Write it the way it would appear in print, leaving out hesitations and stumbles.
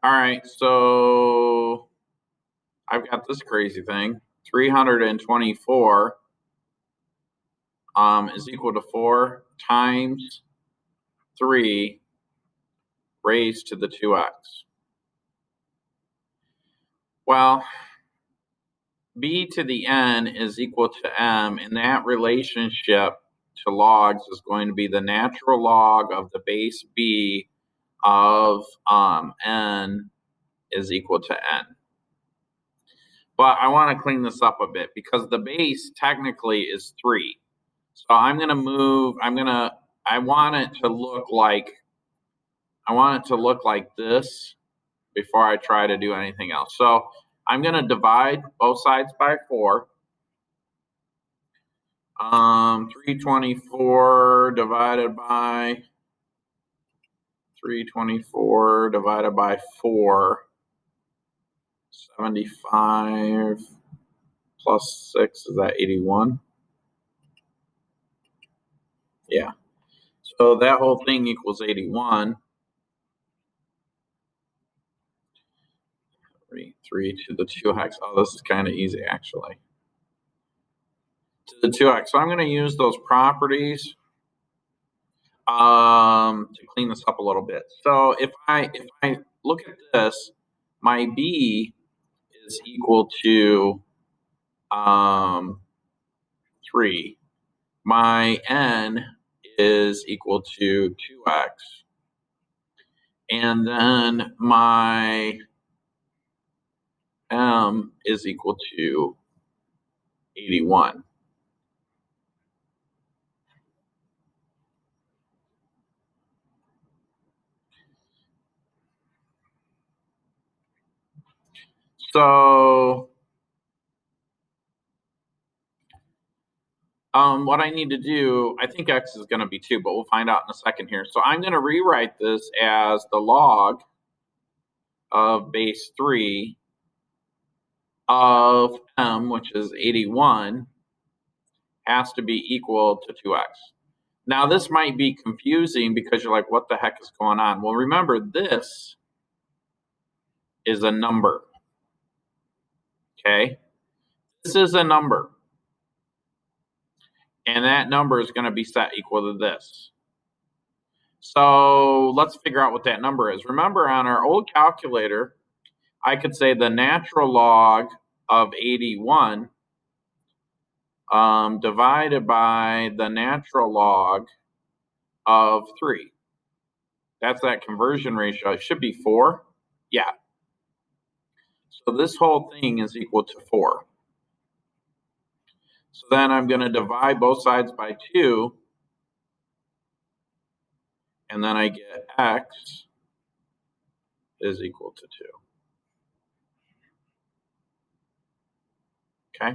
All right, so I've got this crazy thing. 324 is equal to 4 times 3 raised to the 2x. Well, b to the n is equal to m, and that relationship to logs is going to be the natural log of the base b of n is equal to n. But I want to clean this up a bit because the base technically is 3. So I'm going to move, I want it to look like this before I try to do anything else. So I'm going to divide both sides by 4. 324 divided by 4, 75 plus 6, is that 81? Yeah. So that whole thing equals 81. 3 to the 2x. Oh, this is kind of easy, actually. To the 2x. So I'm going to use those properties to clean this up a little bit. So if I look at this, my b is equal to 3. My n is equal to 2x. And then my m is equal to 81. So what I need to do, I think x is going to be 2, but we'll find out in a second here. So I'm going to rewrite this as the log of base 3 of m, which is 81, has to be equal to 2x. Now this might be confusing because you're like, what the heck is going on? Well, remember, this is a number. Okay? This is a number. And that number is going to be set equal to this. So let's figure out what that number is. Remember, on our old calculator, I could say the natural log of 81 divided by the natural log of 3. That's that conversion ratio. It should be 4. Yeah. So this whole thing is equal to 4. So then I'm going to divide both sides by 2. And then I get x is equal to 2. Okay.